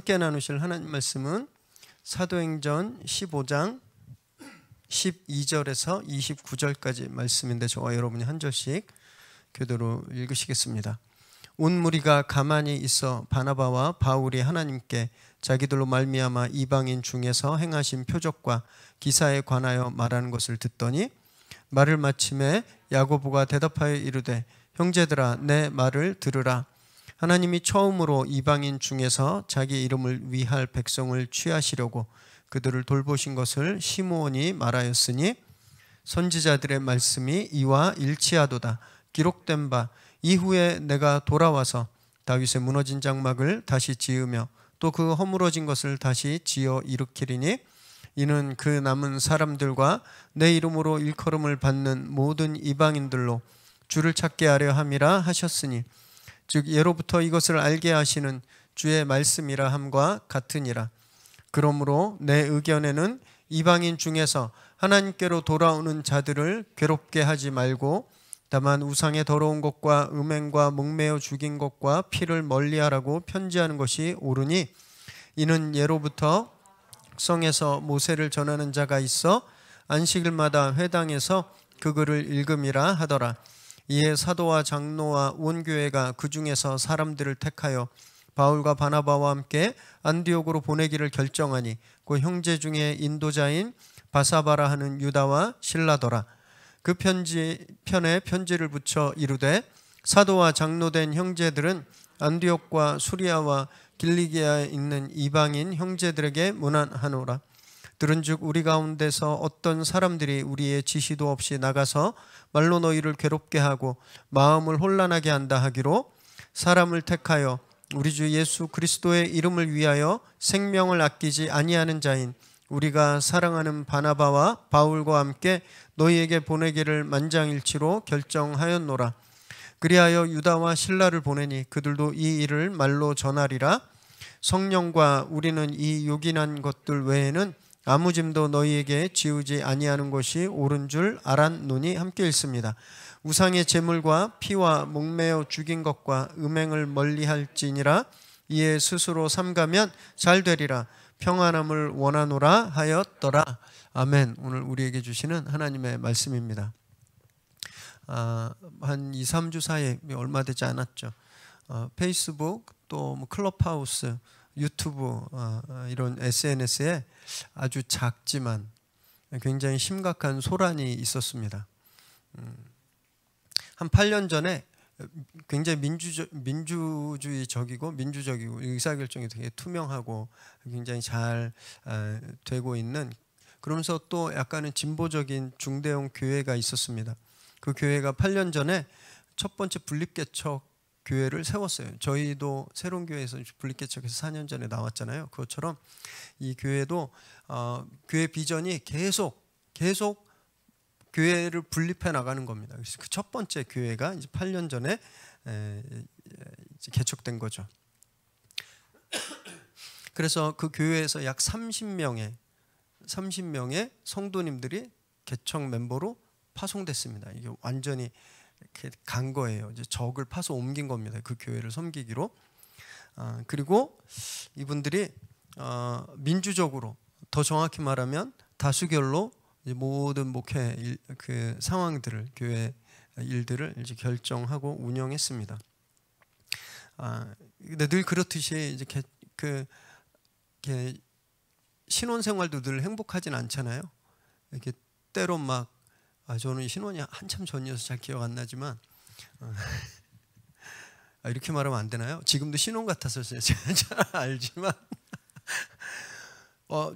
함께 나누실 하나님 말씀은 사도행전 15장 12절에서 29절까지 말씀인데 저와 여러분이 한 절씩 교대로 읽으시겠습니다. 온 무리가 가만히 있어 바나바와 바울이 하나님께 자기들로 말미암아 이방인 중에서 행하신 표적과 기사에 관하여 말하는 것을 듣더니 말을 마침에 야고보가 대답하여 이르되 형제들아 내 말을 들으라. 하나님이 처음으로 이방인 중에서 자기 이름을 위할 백성을 취하시려고 그들을 돌보신 것을 시므온이 말하였으니 선지자들의 말씀이 이와 일치하도다. 기록된 바 이후에 내가 돌아와서 다윗의 무너진 장막을 다시 지으며 또 그 허물어진 것을 다시 지어 일으키리니 이는 그 남은 사람들과 내 이름으로 일컬음을 받는 모든 이방인들로 주를 찾게 하려 함이라 하셨으니 즉 예로부터 이것을 알게 하시는 주의 말씀이라 함과 같으니라. 그러므로 내 의견에는 이방인 중에서 하나님께로 돌아오는 자들을 괴롭게 하지 말고 다만 우상의 더러운 것과 음행과 목매어 죽인 것과 피를 멀리하라고 편지하는 것이 옳으니 이는 예로부터 성에서 모세를 전하는 자가 있어 안식일마다 회당에서 그 글을 읽음이라 하더라. 이에 사도와 장로와 온 교회가 그 중에서 사람들을 택하여 바울과 바나바와 함께 안디옥으로 보내기를 결정하니 그 형제 중에 인도자인 바사바라 하는 유다와 실라더라. 그 편에 편지를 붙여 이르되 사도와 장로된 형제들은 안디옥과 수리아와 길리기아에 있는 이방인 형제들에게 문안하노라. 들은즉 우리 가운데서 어떤 사람들이 우리의 지시도 없이 나가서 말로 너희를 괴롭게 하고 마음을 혼란하게 한다 하기로 사람을 택하여 우리 주 예수 그리스도의 이름을 위하여 생명을 아끼지 아니하는 자인 우리가 사랑하는 바나바와 바울과 함께 너희에게 보내기를 만장일치로 결정하였노라. 그리하여 유다와 실라를 보내니 그들도 이 일을 말로 전하리라. 성령과 우리는 이 요긴한 것들 외에는 아무 짐도 너희에게 지우지 아니하는 것이 옳은 줄 알았노니 함께 읽습니다. 우상의 제물과 피와 목매어 죽인 것과 음행을 멀리할지니라. 이에 스스로 삼가면 잘 되리라. 평안함을 원하노라 하였더라. 아멘. 오늘 우리에게 주시는 하나님의 말씀입니다. 한 2, 3주 사이에 얼마 되지 않았죠. 페이스북 또 클럽하우스, 유튜브 이런 SNS에 아주 작지만 굉장히 심각한 소란이 있었습니다. 한 8년 전에 굉장히 민주주의적이고 의사결정이 되게 투명하고 굉장히 잘 되고 있는, 그러면서 또 약간은 진보적인 중대형 교회가 있었습니다. 그 교회가 8년 전에 첫 번째 분립개척 교회를 세웠어요. 저희도 새로운 교회에서 분립개척해서 4년 전에 나왔잖아요. 그것처럼 이 교회도 교회 비전이 계속 교회를 분립해 나가는 겁니다. 그래서 그 첫 번째 교회가 이제 8년 전에 이제 개척된 거죠. 그래서 그 교회에서 약 30명의 성도님들이 개척 멤버로 파송됐습니다. 이게 완전히 이렇게 간 거예요. 이제 적을 파서 옮긴 겁니다. 그 교회를 섬기기로. 그리고 이분들이 민주적으로, 더 정확히 말하면 다수결로 모든 목회 그 상황들을, 교회 일들을 이제 결정하고 운영했습니다. 근데 늘 그렇듯이 이제 신혼생활도 늘 행복하진 않잖아요. 이렇게 때로 막 저는 신혼이 한참 전이어서 잘 기억 안 나지만 이렇게 말하면 안 되나요? 지금도 신혼 같아서 잘 알지만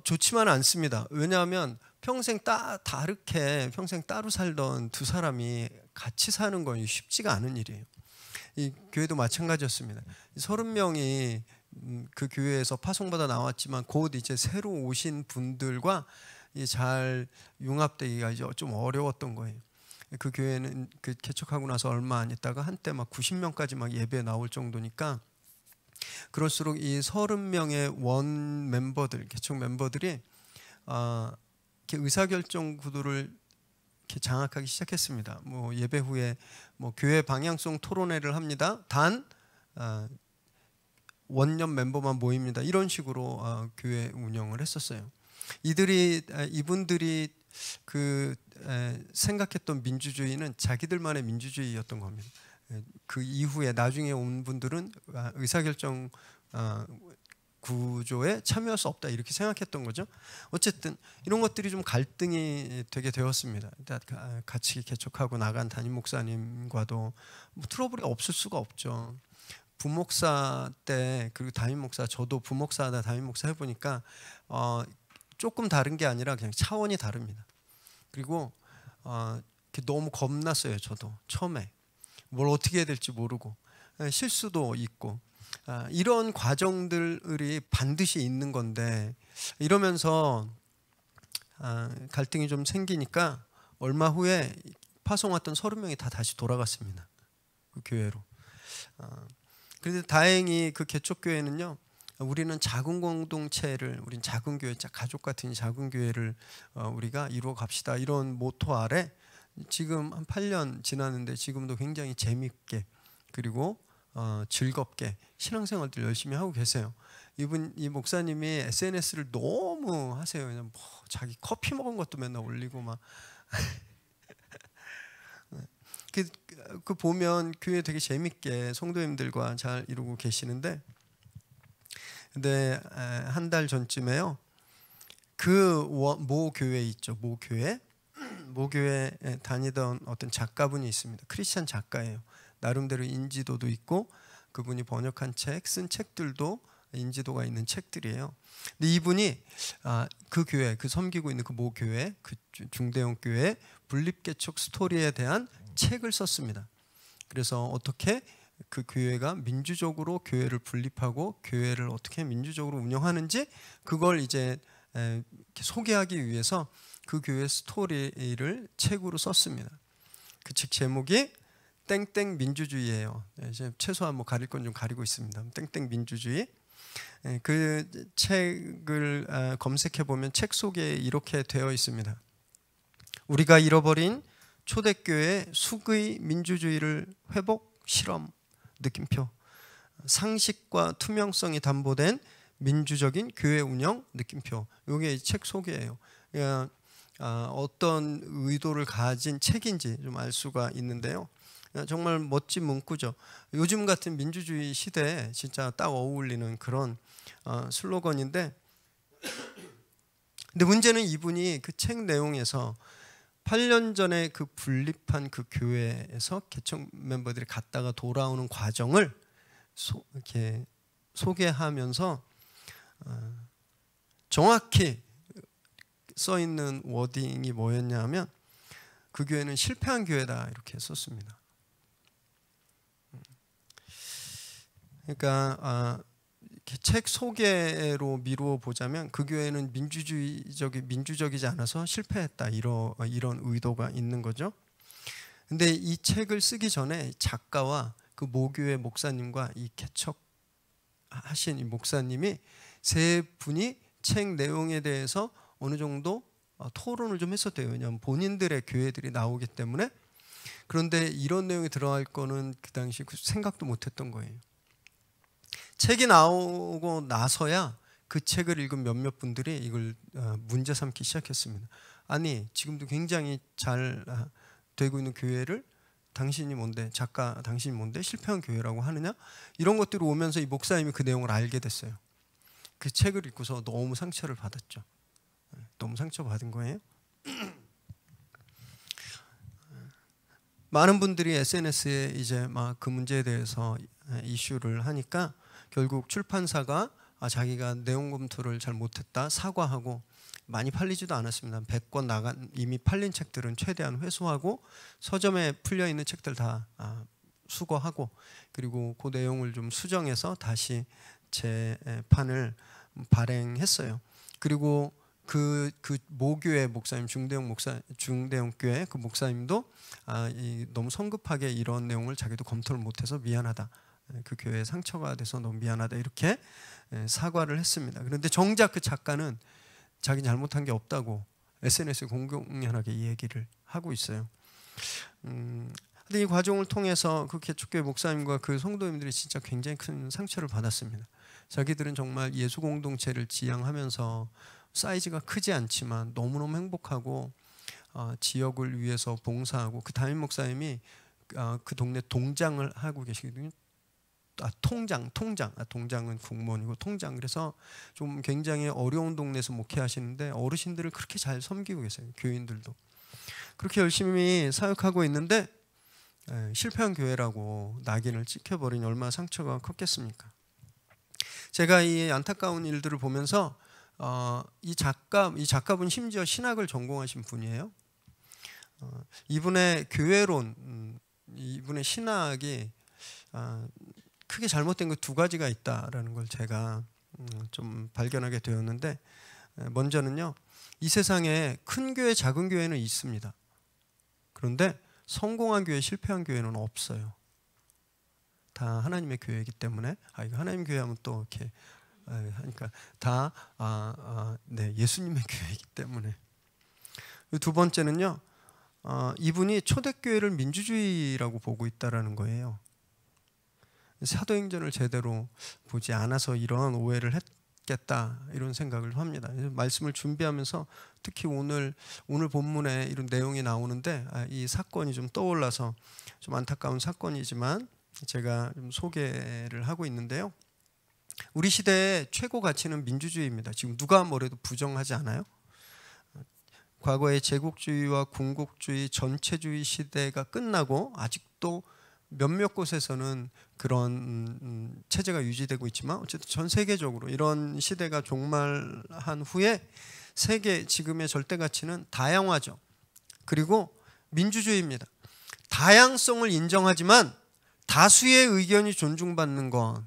좋지만은 않습니다. 왜냐하면 평생 평생 따로 살던 두 사람이 같이 사는 건 쉽지가 않은 일이에요. 이 교회도 마찬가지였습니다. 30명이 그 교회에서 파송받아 나왔지만 곧 이제 새로 오신 분들과 잘 융합되기가 이제 좀 어려웠던 거예요. 그 교회는 그 개척하고 나서 얼마 안 있다가 한때 막 90명까지 막 예배 나올 정도니까, 그럴수록 이 30명의 원 멤버들, 개척 멤버들이 이렇게 의사결정 구도를 이렇게 장악하기 시작했습니다. 뭐 예배 후에 뭐 교회 방향성 토론회를 합니다. 단 원년 멤버만 모입니다. 이런 식으로 교회 운영을 했었어요. 이분들이 생각했던 민주주의는 자기들만의 민주주의였던 겁니다. 그 이후에 나중에 온 분들은 의사결정 구조에 참여할 수 없다 이렇게 생각했던 거죠. 어쨌든 이런 것들이 좀 갈등이 되게 되었습니다. 같이 개척하고 나간 담임 목사님과도 뭐 트러블이 없을 수가 없죠. 부목사 때 그리고 담임 목사, 저도 부목사다 담임 목사 해보니까 조금 다른 게 아니라 그냥 차원이 다릅니다. 그리고 너무 겁났어요. 저도 처음에 뭘 어떻게 해야 될지 모르고 실수도 있고 이런 과정들이 반드시 있는 건데, 이러면서 갈등이 좀 생기니까 얼마 후에 파송 왔던 30명이 다 다시 돌아갔습니다. 그 교회로. 그런데 다행히 그 개척교회는요, 우리는 작은 공동체를, 우린 작은 교회, 가족 같은 작은 교회를 우리가 이루어 갑시다, 이런 모토 아래 지금 한 8년 지났는데 지금도 굉장히 재밌게 그리고 즐겁게 신앙생활들 열심히 하고 계세요. 이 목사님이 SNS를 너무 하세요. 그냥 뭐 자기 커피 먹은 것도 맨날 올리고 막. 그 보면 교회 되게 재밌게 성도님들과 잘 이루고 계시는데, 근데 한 달 전쯤에요, 그 모 교회 있죠, 모 교회에 다니던 어떤 작가분이 있습니다. 크리스찬 작가예요. 나름대로 인지도도 있고 그분이 번역한 책, 쓴 책들도 인지도가 있는 책들이에요. 근데 이분이 그 교회, 그 섬기고 있는 그 모 교회, 그 중대형 교회 분립개척 스토리에 대한 책을 썼습니다. 그래서 어떻게 그 교회가 민주적으로 교회를 분립하고 교회를 어떻게 민주적으로 운영하는지 그걸 이제 소개하기 위해서 그 교회 스토리를 책으로 썼습니다. 그 책 제목이 땡땡 민주주의예요. 이제 최소한 뭐 가릴 건 좀 가리고 있습니다. 땡땡 민주주의. 그 책을 검색해 보면 책 속에 이렇게 되어 있습니다. 우리가 잃어버린 초대교회 숙의 민주주의를 회복 실험 느낌표. 상식과 투명성이 담보된 민주적인 교회 운영 느낌표. 이게 책 소개예요. 그러니까 어떤 의도를 가진 책인지 좀 알 수가 있는데요. 정말 멋진 문구죠. 요즘 같은 민주주의 시대에 진짜 딱 어울리는 그런 슬로건인데, 근데 문제는 이분이 그 책 내용에서 8년 전에 그 분립한 그 교회에서 개척 멤버들이 갔다가 돌아오는 과정을 이렇게 소개하면서 정확히 써 있는 워딩이 뭐였냐면, 그 교회는 실패한 교회다 이렇게 썼습니다. 그러니까 책 소개로 미루어 보자면 그 교회는 민주적이지 않아서 실패했다, 이런 의도가 있는 거죠. 근데 이 책을 쓰기 전에 작가와 그 모교회 목사님과 이 개척하신 이 목사님이 세 분이 책 내용에 대해서 어느 정도 토론을 좀 했었대요. 왜냐하면 본인들의 교회들이 나오기 때문에. 그런데 이런 내용이 들어갈 거는 그 당시 생각도 못했던 거예요. 책이 나오고 나서야 그 책을 읽은 몇몇 분들이 이걸 문제 삼기 시작했습니다. 아니, 지금도 굉장히 잘 되고 있는 교회를 당신이 뭔데, 작가 당신이 뭔데 실패한 교회라고 하느냐, 이런 것들이 오면서 이 목사님이 그 내용을 알게 됐어요. 그 책을 읽고서 너무 상처를 받았죠. 너무 상처받은 거예요. 많은 분들이 SNS에 이제 막 그 문제에 대해서 이슈를 하니까 결국 출판사가 자기가 내용 검토를 잘 못했다 사과하고, 많이 팔리지도 않았습니다. 100권 이미 팔린 책들은 최대한 회수하고 서점에 풀려 있는 책들 다 수거하고, 그리고 그 내용을 좀 수정해서 다시 재판을 발행했어요. 그리고 그 모교회 목사님, 중대형 교회 그 목사님도 너무 성급하게 이런 내용을 자기도 검토를 못해서 미안하다, 그 교회에 상처가 돼서 너무 미안하다, 이렇게 사과를 했습니다. 그런데 정작 그 작가는 자기 잘못한 게 없다고 SNS에 공공연하게 이 얘기를 하고 있어요. 근데 이 과정을 통해서 그 개척교회 목사님과 그 성도님들이 진짜 굉장히 큰 상처를 받았습니다. 자기들은 정말 예수 공동체를 지향하면서 사이즈가 크지 않지만 너무너무 행복하고 지역을 위해서 봉사하고, 그 담임 목사님이 그 동네 동장을 하고 계시거든요. 동장은 공무원이고 통장. 그래서 좀 굉장히 어려운 동네에서 목회하시는데 어르신들을 그렇게 잘 섬기고 계세요. 교인들도 그렇게 열심히 사역하고 있는데 실패한 교회라고 낙인을 찍혀버리니 얼마나 상처가 컸겠습니까? 제가 이 안타까운 일들을 보면서 이 작가분 심지어 신학을 전공하신 분이에요. 이분의 교회론, 이분의 신학이 크게 잘못된 거 두 가지가 있다라는 걸 제가 좀 발견하게 되었는데, 먼저는요, 이 세상에 큰 교회, 작은 교회는 있습니다. 그런데 성공한 교회, 실패한 교회는 없어요. 다 하나님의 교회이기 때문에, 이거 하나님 교회하면 또 이렇게 하니까 다 네, 예수님의 교회이기 때문에. 두 번째는요, 이분이 초대교회를 민주주의라고 보고 있다라는 거예요. 사도행전을 제대로 보지 않아서 이런 오해를 했겠다, 이런 생각을 합니다. 말씀을 준비하면서 특히 오늘 본문에 이런 내용이 나오는데 이 사건이 좀 떠올라서 좀 안타까운 사건이지만 제가 좀 소개를 하고 있는데요. 우리 시대의 최고 가치는 민주주의입니다. 지금 누가 뭐래도 부정하지 않아요? 과거의 제국주의와 군국주의, 전체주의 시대가 끝나고 아직도 몇몇 곳에서는 그런 체제가 유지되고 있지만, 어쨌든 전 세계적으로 이런 시대가 종말한 후에 세계 지금의 절대 가치는 다양화죠. 그리고 민주주의입니다. 다양성을 인정하지만 다수의 의견이 존중받는 것,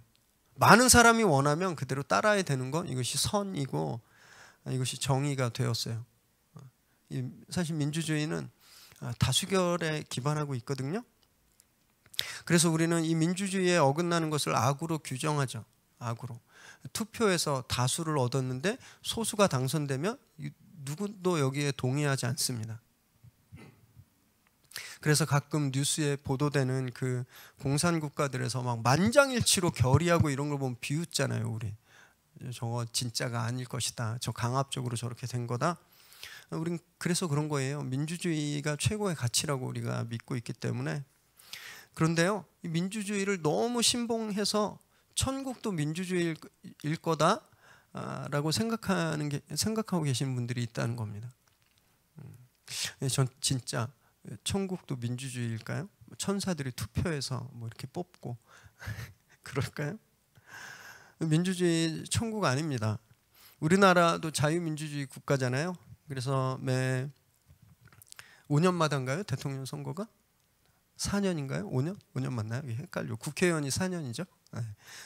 많은 사람이 원하면 그대로 따라야 되는 것, 이것이 선이고 이것이 정의가 되었어요. 사실 민주주의는 다수결에 기반하고 있거든요. 그래서 우리는 이 민주주의에 어긋나는 것을 악으로 규정하죠. 악으로. 투표에서 다수를 얻었는데 소수가 당선되면 누구도 여기에 동의하지 않습니다. 그래서 가끔 뉴스에 보도되는 그 공산국가들에서 막 만장일치로 결의하고 이런 걸 보면 비웃잖아요. 우리 저거 진짜가 아닐 것이다, 저 강압적으로 저렇게 된 거다. 우린 그래서 그런 거예요. 민주주의가 최고의 가치라고 우리가 믿고 있기 때문에. 그런데요, 이 민주주의를 너무 신봉해서 천국도 민주주의일 거다라고 생각하고 계시는 분들이 있다는 겁니다. 전 진짜 천국도 민주주의일까요? 천사들이 투표해서 뭐 이렇게 뽑고 그럴까요? 민주주의 천국 아닙니다. 우리나라도 자유민주주의 국가잖아요. 그래서 매 5년마다인가요? 대통령 선거가? 4년인가요? 5년? 5년 맞나요? 헷갈려. 국회의원이 4년이죠.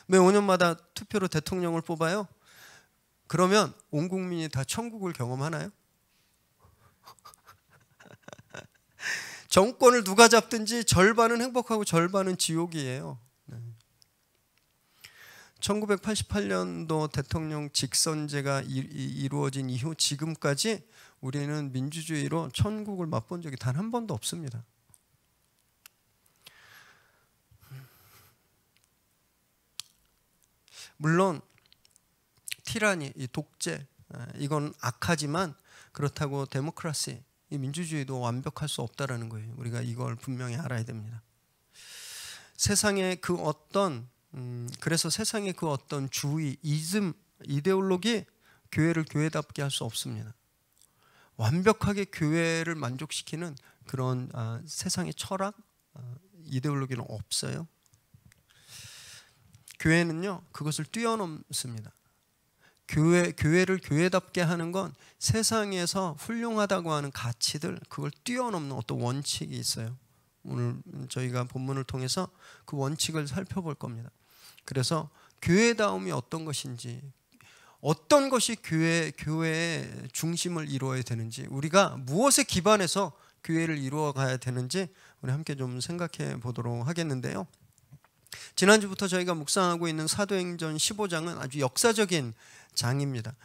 매 5년마다 투표로 대통령을 뽑아요. 그러면 온 국민이 다 천국을 경험하나요? 정권을 누가 잡든지 절반은 행복하고 절반은 지옥이에요. 1988년도 대통령 직선제가 이루어진 이후 지금까지 우리는 민주주의로 천국을 맛본 적이 단 한 번도 없습니다. 물론 티라니, 이 독재, 이건 악하지만 그렇다고 데모크라시, 이 민주주의도 완벽할 수 없다라는 거예요. 우리가 이걸 분명히 알아야 됩니다. 세상의 그 어떤 그래서 세상의 그 어떤 주의, 이데올로기, 교회를 교회답게 할 수 없습니다. 완벽하게 교회를 만족시키는 그런 세상의 철학, 이데올로기는 없어요. 교회는요, 그것을 뛰어넘습니다. 교회를 교회답게 하는 건 세상에서 훌륭하다고 하는 가치들, 그걸 뛰어넘는 어떤 원칙이 있어요. 오늘 저희가 본문을 통해서 그 원칙을 살펴볼 겁니다. 그래서 교회다움이 어떤 것인지, 어떤 것이 교회의 중심을 이루어야 되는지, 우리가 무엇에 기반해서 교회를 이루어 가야 되는지 우리 함께 좀 생각해 보도록 하겠는데요. 지난주부터 저희가 묵상하고 있는 사도행전 15장은 아주 역사적인 장입니다.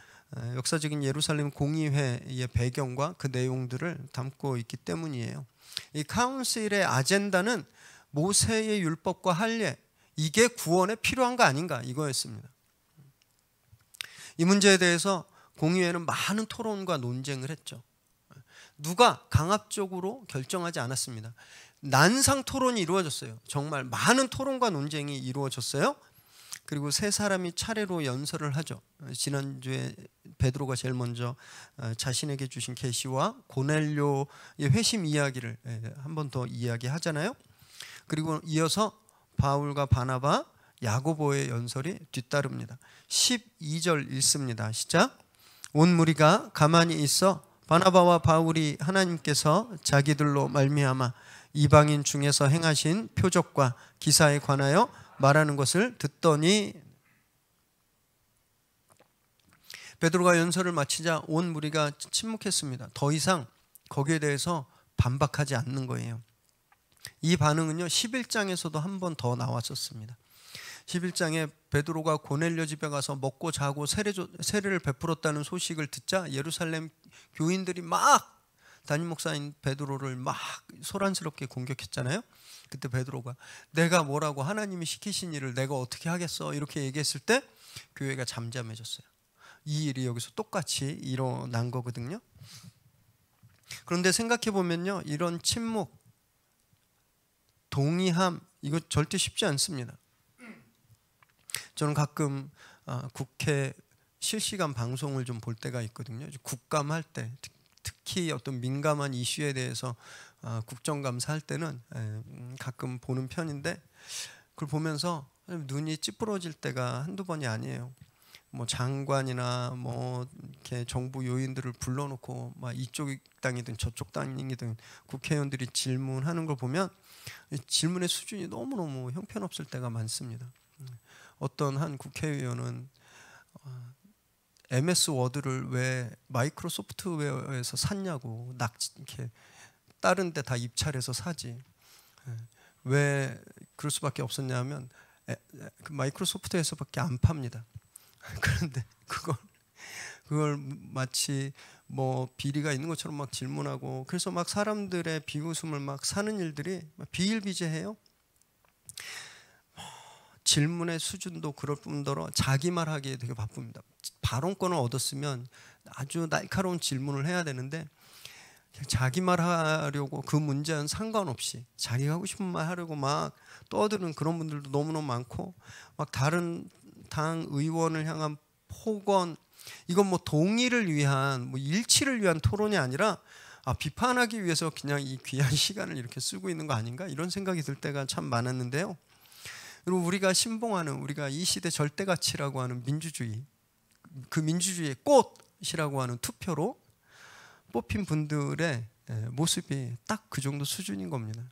역사적인 예루살렘 공의회의 배경과 그 내용들을 담고 있기 때문이에요. 이 카운실의 아젠다는 모세의 율법과 할례, 이게 구원에 필요한 거 아닌가, 이거였습니다. 이 문제에 대해서 공의회는 많은 토론과 논쟁을 했죠. 누가 강압적으로 결정하지 않았습니다. 난상 토론이 이루어졌어요. 정말 많은 토론과 논쟁이 이루어졌어요. 그리고 세 사람이 차례로 연설을 하죠. 지난주에 베드로가 제일 먼저 자신에게 주신 계시와 고넬료의 회심 이야기를 한 번 더 이야기하잖아요. 그리고 이어서 바울과 바나바, 야고보의 연설이 뒤따릅니다. 12절 읽습니다. 시작. 온 무리가 가만히 있어 바나바와 바울이 하나님께서 자기들로 말미암아 이방인 중에서 행하신 표적과 기사에 관하여 말하는 것을 듣더니, 베드로가 연설을 마치자 온 무리가 침묵했습니다. 더 이상 거기에 대해서 반박하지 않는 거예요. 이 반응은요 11장에서도 한 번 더 나왔었습니다. 11장에 베드로가 고넬료 집에 가서 먹고 자고 세례를 베풀었다는 소식을 듣자 예루살렘 교인들이 막 담임 목사인 베드로를 막 소란스럽게 공격했잖아요. 그때 베드로가 내가 뭐라고, 하나님이 시키신 일을 내가 어떻게 하겠어, 이렇게 얘기했을 때 교회가 잠잠해졌어요. 이 일이 여기서 똑같이 일어난 거거든요. 그런데 생각해 보면요, 이런 침묵, 동의함, 이거 절대 쉽지 않습니다. 저는 가끔 국회 실시간 방송을 좀 볼 때가 있거든요. 국감할 때, 특히 어떤 민감한 이슈에 대해서 국정감사할 때는 가끔 보는 편인데, 그걸 보면서 눈이 찌푸러질 때가 한두 번이 아니에요. 뭐 장관이나 뭐 이렇게 정부 요인들을 불러놓고 막 이쪽 당이든 저쪽 당이든 국회의원들이 질문하는 걸 보면 질문의 수준이 너무너무 형편없을 때가 많습니다. 어떤 한 국회의원은 MS 워드를 왜 마이크로소프트웨어에서 샀냐고, 이렇게 다른 데 다 입찰해서 사지 왜 그럴 수밖에 없었냐면 마이크로소프트에서밖에 안 팝니다. 그런데 그걸 마치 뭐 비리가 있는 것처럼 막 질문하고, 그래서 막 사람들의 비웃음을 막 사는 일들이 비일비재해요. 질문의 수준도 그럴 뿐더러 자기 말하기에 되게 바쁩니다. 발언권을 얻었으면 아주 날카로운 질문을 해야 되는데 자기 말하려고 그 문제와는 상관없이 자기가 하고 싶은 말 하려고 막 떠드는 그런 분들도 너무너무 많고, 막 다른 당 의원을 향한 폭언, 이건 뭐 동의를 위한, 뭐 일치를 위한 토론이 아니라 비판하기 위해서 그냥 이 귀한 시간을 이렇게 쓰고 있는 거 아닌가, 이런 생각이 들 때가 참 많았는데요. 그리고 우리가 신봉하는, 우리가 이 시대 절대가치라고 하는 민주주의, 그 민주주의의 꽃이라고 하는 투표로 뽑힌 분들의 모습이 딱 그 정도 수준인 겁니다.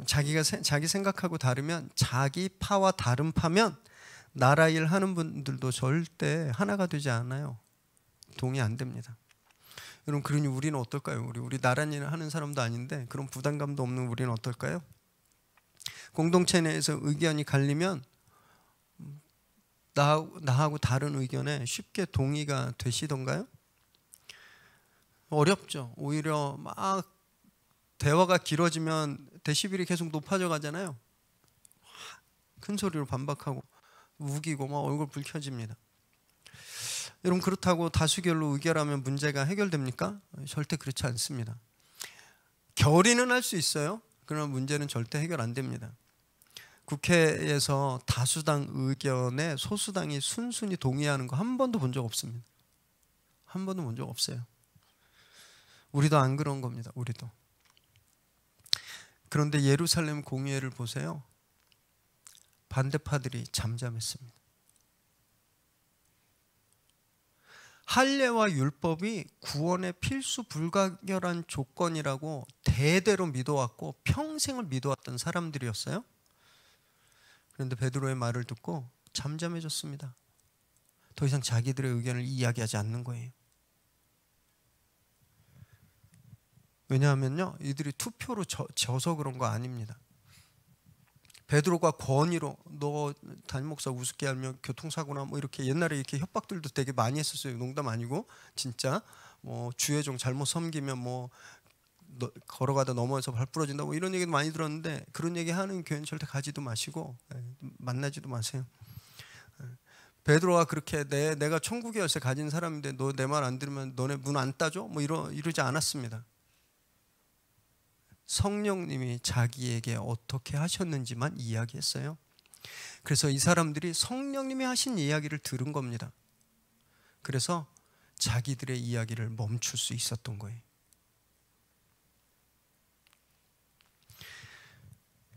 자기 생각하고 다르면, 자기 파와 다른 파면 나라 일 하는 분들도 절대 하나가 되지 않아요. 동의 안 됩니다. 여러분, 그러니 우리는 어떨까요? 우리 나라 일 하는 사람도 아닌데 그런 부담감도 없는 우리는 어떨까요? 공동체 내에서 의견이 갈리면 나하고 다른 의견에 쉽게 동의가 되시던가요? 어렵죠. 오히려 막 대화가 길어지면 데시벨이 계속 높아져 가잖아요. 큰 소리로 반박하고 우기고 막 얼굴 불 켜집니다. 여러분, 그렇다고 다수결로 의결하면 문제가 해결됩니까? 절대 그렇지 않습니다. 결의는 할 수 있어요. 그러나 문제는 절대 해결 안 됩니다. 국회에서 다수당 의견에 소수당이 순순히 동의하는 거 한 번도 본 적 없습니다. 한 번도 본 적 없어요. 우리도 안 그런 겁니다. 우리도. 그런데 예루살렘 공의회를 보세요. 반대파들이 잠잠했습니다. 할례와 율법이 구원의 필수 불가결한 조건이라고 대대로 믿어왔고 평생을 믿어왔던 사람들이었어요. 그런데 베드로의 말을 듣고 잠잠해졌습니다. 더 이상 자기들의 의견을 이야기하지 않는 거예요. 왜냐하면요, 이들이 투표로 져서 그런 거 아닙니다. 베드로가 권위로 너 담임 목사 우습게 하면 교통사고나 뭐 이렇게 옛날에 이렇게 협박들도 되게 많이 했었어요. 농담 아니고 진짜. 뭐 주의종 잘못 섬기면 뭐 걸어가다 넘어져서 발 부러진다 뭐 이런 얘기도 많이 들었는데, 그런 얘기 하는 교회는 절대 가지도 마시고 만나지도 마세요. 베드로가 그렇게 내가 천국의 열쇠 가진 사람인데 너 내 말 안 들으면 너네 문 안 따줘? 뭐 이러지 않았습니다. 성령님이 자기에게 어떻게 하셨는지만 이야기했어요. 그래서 이 사람들이 성령님이 하신 이야기를 들은 겁니다. 그래서 자기들의 이야기를 멈출 수 있었던 거예요.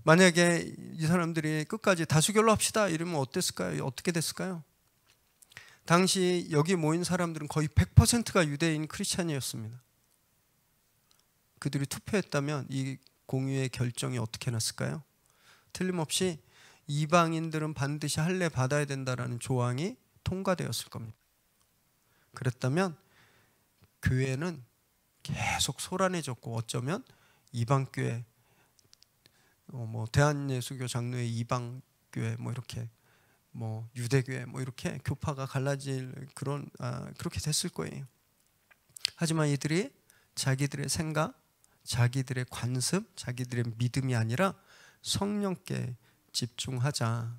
만약에 이 사람들이 끝까지 다수결로 합시다 이러면 어땠을까요? 어떻게 됐을까요? 당시 여기 모인 사람들은 거의 100%가 유대인 크리스찬이었습니다. 그들이 투표했다면 이 공유의 결정이 어떻게 났을까요? 틀림없이 이방인들은 반드시 할례 받아야 된다라는 조항이 통과되었을 겁니다. 그랬다면 교회는 계속 소란해졌고 어쩌면 이방교회, 대한예수교 장로의 이방교회, 이렇게 유대교회, 이렇게 교파가 갈라질 그렇게 됐을 거예요. 하지만 이들이 자기들의 생각, 자기들의 관습, 자기들의 믿음이 아니라 성령께 집중하자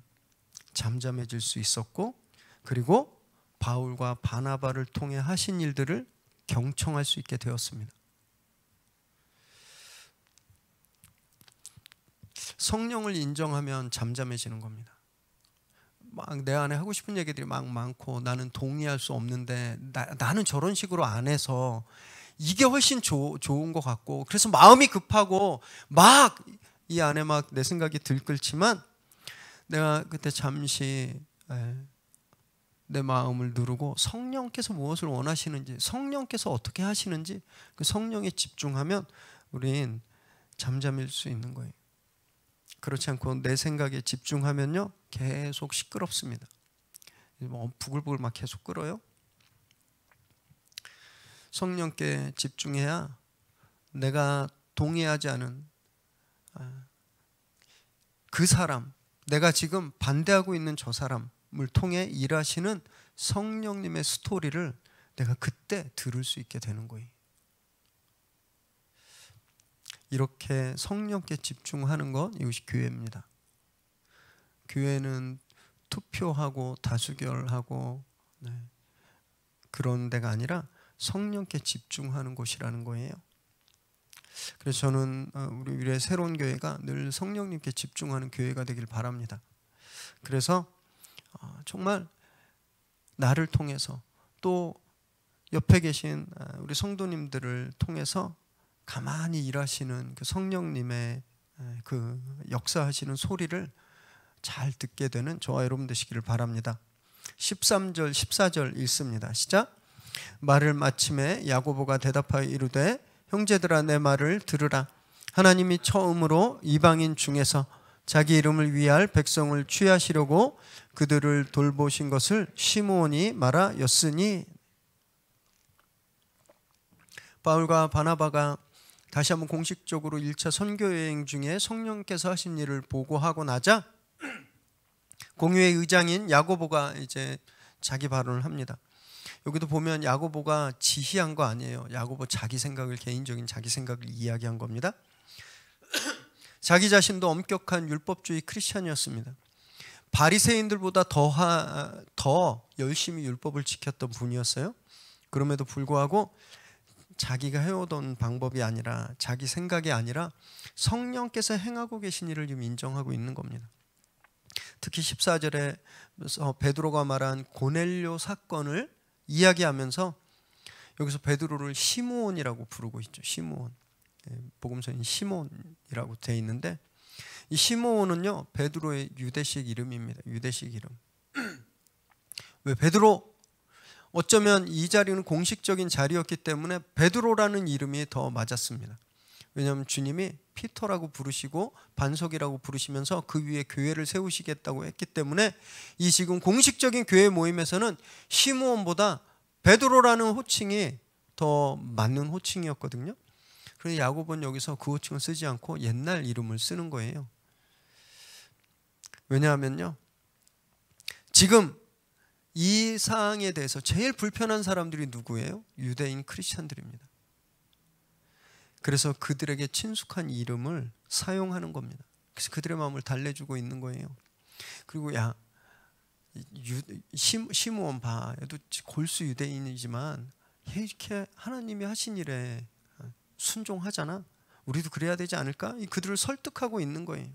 잠잠해질 수 있었고, 그리고 바울과 바나바를 통해 하신 일들을 경청할 수 있게 되었습니다. 성령을 인정하면 잠잠해지는 겁니다. 막 내 안에 하고 싶은 얘기들이 막 많고 나는 동의할 수 없는데 나는 저런 식으로 안 해서 이게 훨씬 좋은 것 같고, 그래서 마음이 급하고 막 이 안에 막 내 생각이 들끓지만 내가 그때 잠시 내 마음을 누르고 성령께서 무엇을 원하시는지, 성령께서 어떻게 하시는지 그 성령에 집중하면 우린 잠잠일 수 있는 거예요. 그렇지 않고 내 생각에 집중하면요 계속 시끄럽습니다. 부글부글 막 계속 끓어요. 성령께 집중해야 내가 동의하지 않은 그 사람, 내가 지금 반대하고 있는 저 사람을 통해 일하시는 성령님의 스토리를 내가 그때 들을 수 있게 되는 거예요. 이렇게 성령께 집중하는 것, 이것이 교회입니다. 교회는 투표하고 다수결하고 그런 데가 아니라 성령께 집중하는 곳이라는 거예요. 그래서 저는 우리 미래 새로운 교회가 늘 성령님께 집중하는 교회가 되길 바랍니다. 그래서 정말 나를 통해서 또 옆에 계신 우리 성도님들을 통해서 가만히 일하시는 그 성령님의 그 역사하시는 소리를 잘 듣게 되는 저와 여러분 되시기를 바랍니다. 13절 14절 읽습니다. 시작. 말을 마침에 야고보가 대답하여 이르되 형제들아 내 말을 들으라. 하나님이 처음으로 이방인 중에서 자기 이름을 위할 백성을 취하시려고 그들을 돌보신 것을 시므온이 말하였으니. 바울과 바나바가 다시 한번 공식적으로 1차 선교여행 중에 성령께서 하신 일을 보고하고 나자 공유의 의장인 야고보가 이제 자기 발언을 합니다. 여기도 보면 야고보가 지시한 거 아니에요. 야고보 자기 생각을, 개인적인 자기 생각을 이야기한 겁니다. 자기 자신도 엄격한 율법주의 크리스찬이었습니다. 바리새인들보다 더 열심히 율법을 지켰던 분이었어요. 그럼에도 불구하고 자기가 해오던 방법이 아니라, 자기 생각이 아니라 성령께서 행하고 계신 일을 지금 인정하고 있는 겁니다. 특히 14절에 베드로가 말한 고넬료 사건을 이야기하면서 여기서 베드로를 시므온이라고 부르고 있죠. 시므온. 복음서인 시몬이라고 되어 있는데, 이 시므온은요 베드로의 유대식 이름입니다. 유대식 이름. 왜 베드로? 어쩌면 이 자리는 공식적인 자리였기 때문에 베드로라는 이름이 더 맞았습니다. 왜냐하면 주님이 피터라고 부르시고 반석이라고 부르시면서 그 위에 교회를 세우시겠다고 했기 때문에 이 지금 공식적인 교회 모임에서는 시므온보다 베드로라는 호칭이 더 맞는 호칭이었거든요. 그런데 야고보는 여기서 그 호칭을 쓰지 않고 옛날 이름을 쓰는 거예요. 왜냐하면요, 지금 이 사항에 대해서 제일 불편한 사람들이 누구예요? 유대인 크리스찬들입니다. 그래서 그들에게 친숙한 이름을 사용하는 겁니다. 그래서 그들의 마음을 달래주고 있는 거예요. 그리고 시므온 바에도 골수 유대인이지만 이렇게 하나님이 하신 일에 순종하잖아. 우리도 그래야 되지 않을까? 그들을 설득하고 있는 거예요.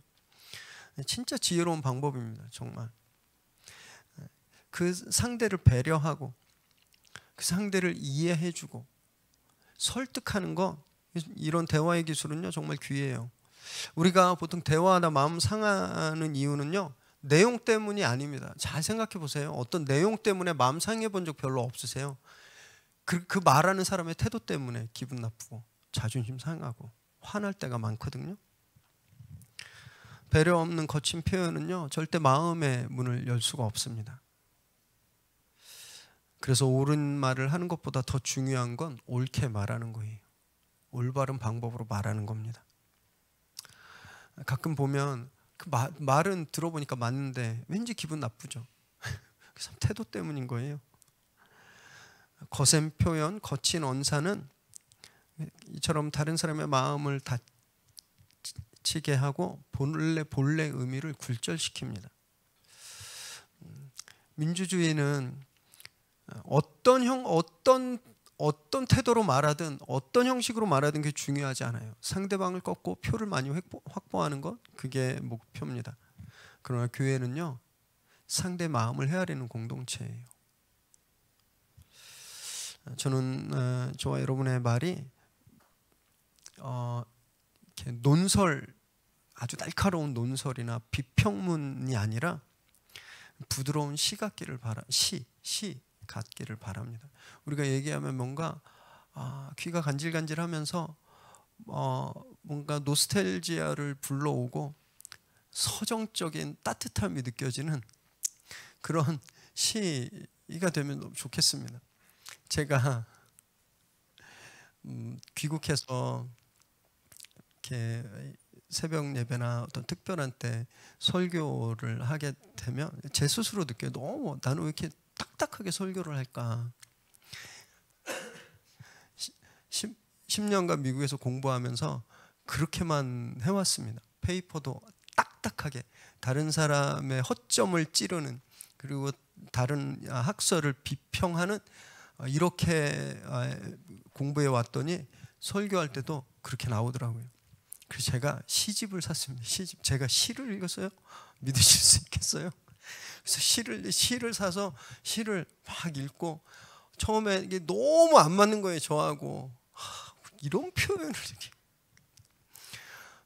진짜 지혜로운 방법입니다. 정말 그 상대를 배려하고 그 상대를 이해해주고 설득하는 거, 이런 대화의 기술은요 정말 귀해요. 우리가 보통 대화하다 마음 상하는 이유는요 내용 때문이 아닙니다. 잘 생각해 보세요. 어떤 내용 때문에 마음 상해 본 적 별로 없으세요? 그 말하는 사람의 태도 때문에 기분 나쁘고 자존심 상하고 화날 때가 많거든요. 배려 없는 거친 표현은요 절대 마음의 문을 열 수가 없습니다. 그래서 옳은 말을 하는 것보다 더 중요한 건 옳게 말하는 거예요. 올바른 방법으로 말하는 겁니다. 가끔 보면 그 말은 들어보니까 맞는데 왠지 기분 나쁘죠. 그 사람 태도 때문인 거예요. 거센 표현, 거친 언사는 이처럼 다른 사람의 마음을 다치게 하고 본래 의미를 굴절시킵니다. 민주주의는 어떤 태도로 말하든 어떤 형식으로 말하든 그게 중요하지 않아요. 상대방을 꺾고 표를 많이 확보하는 것, 그게 목표입니다. 그러나 교회는요 상대 마음을 헤아리는 공동체예요. 저는 저와 여러분의 말이 이렇게 논설, 아주 날카로운 논설이나 비평문이 아니라 부드러운 시 같기를 바랍니다. 우리가 얘기하면 뭔가 귀가 간질간질하면서 뭔가 노스텔지아를 불러오고 서정적인 따뜻함이 느껴지는 그런 시가 되면 너무 좋겠습니다. 제가 귀국해서 이렇게 새벽 예배나 어떤 특별한 때 설교를 하게 되면 제 스스로 느껴요. 너무 나는 왜 이렇게 딱딱하게 설교를 할까? 10년간 미국에서 공부하면서 그렇게만 해왔습니다. 페이퍼도 딱딱하게 다른 사람의 허점을 찌르는, 그리고 다른 학설을 비평하는, 이렇게 공부해 왔더니 설교할 때도 그렇게 나오더라고요. 그래서 제가 시집을 샀습니다. 제가 시를 읽었어요? 믿으실 수 있겠어요? 그래서 시를 사서 시를 막 읽고, 처음에 이게 너무 안 맞는 거예요, 저하고. 이런 표현을 이렇게.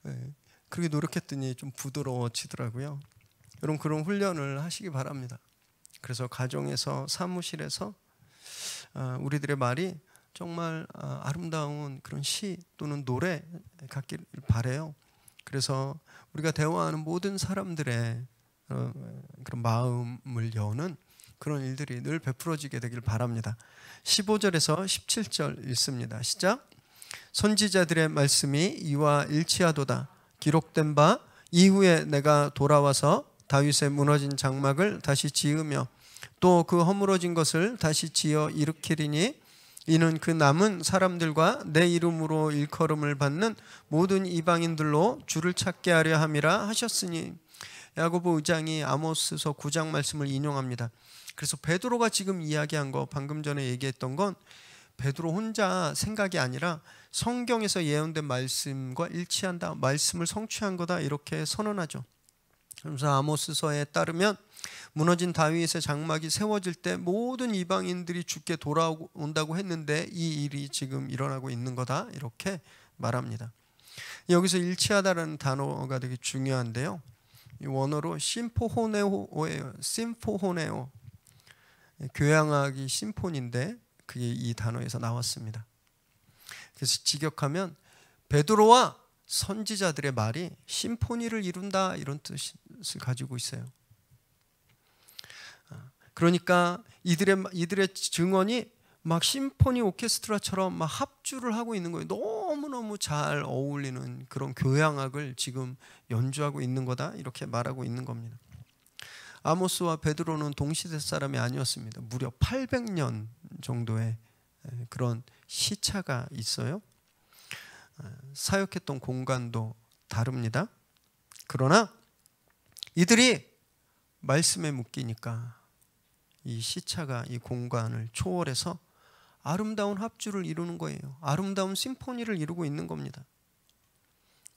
네, 그렇게 노력했더니 좀 부드러워지더라고요. 여러분 그런 훈련을 하시기 바랍니다. 그래서 가정에서, 사무실에서 우리들의 말이 정말 아름다운 그런 시 또는 노래 같기를 바라요. 그래서 우리가 대화하는 모든 사람들의 그런 마음을 여는 그런 일들이 늘 베풀어지게 되길 바랍니다. 15절에서 17절 읽습니다. 시작. 선지자들의 말씀이 이와 일치하도다. 기록된 바 이후에 내가 돌아와서 다윗의 무너진 장막을 다시 지으며 또 그 허물어진 것을 다시 지어 일으키리니 이는 그 남은 사람들과 내 이름으로 일컬음을 받는 모든 이방인들로 주를 찾게 하려 함이라 하셨으니. 야고보 의장이 아모스서 9장 말씀을 인용합니다. 그래서 베드로가 지금 이야기한 거, 방금 전에 얘기했던 건 베드로 혼자 생각이 아니라 성경에서 예언된 말씀과 일치한다, 말씀을 성취한 거다, 이렇게 선언하죠. 그래서 아모스서에 따르면 무너진 다윗의 장막이 세워질 때 모든 이방인들이 주께 돌아온다고 했는데 이 일이 지금 일어나고 있는 거다, 이렇게 말합니다. 여기서 일치하다라는 단어가 되게 중요한데요. 이 원어로 심포호네오예요. 심포호네오. 교향악이 심폰인데 그게 이 단어에서 나왔습니다. 그래서 직역하면 베드로와 선지자들의 말이 심포니를 이룬다, 이런 뜻을 가지고 있어요. 그러니까 이들의 증언이 막 심포니 오케스트라처럼 막 합주를 하고 있는 거예요. 너무너무 잘 어울리는 그런 교향악을 지금 연주하고 있는 거다, 이렇게 말하고 있는 겁니다. 아모스와 베드로는 동시대 사람이 아니었습니다. 무려 800년 정도의 그런 시차가 있어요. 사역했던 공간도 다릅니다. 그러나 이들이 말씀에 묶이니까 이 시차가 이 공간을 초월해서 아름다운 합주를 이루는 거예요. 아름다운 심포니를 이루고 있는 겁니다.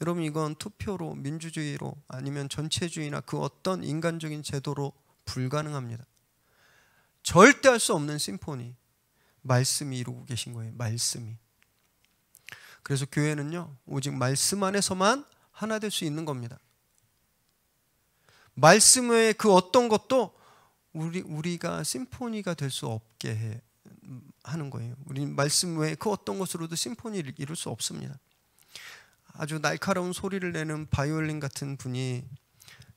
여러분, 이건 투표로, 민주주의로, 아니면 전체주의나 그 어떤 인간적인 제도로 불가능합니다. 절대 할 수 없는 심포니, 말씀이 이루고 계신 거예요. 말씀이. 그래서 교회는요, 오직 말씀 안에서만 하나 될 수 있는 겁니다. 말씀 외에 그 어떤 것도 우리가 심포니가 될 수 없게 하는 거예요. 우리 말씀 외에 그 어떤 것으로도 심포니를 이룰 수 없습니다. 아주 날카로운 소리를 내는 바이올린 같은 분이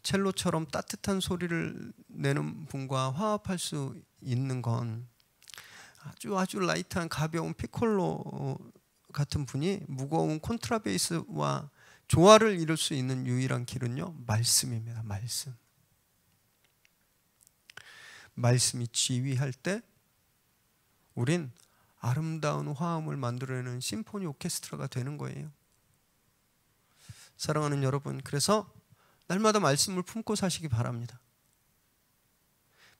첼로처럼 따뜻한 소리를 내는 분과 화합할 수 있는 건 아주 라이트한 가벼운 피콜로 같은 분이 무거운 콘트라베이스와 조화를 이룰 수 있는 유일한 길은요, 말씀입니다. 말씀. 말씀이 지휘할 때 우린 아름다운 화음을 만들어내는 심포니 오케스트라가 되는 거예요. 사랑하는 여러분, 그래서 날마다 말씀을 품고 사시기 바랍니다.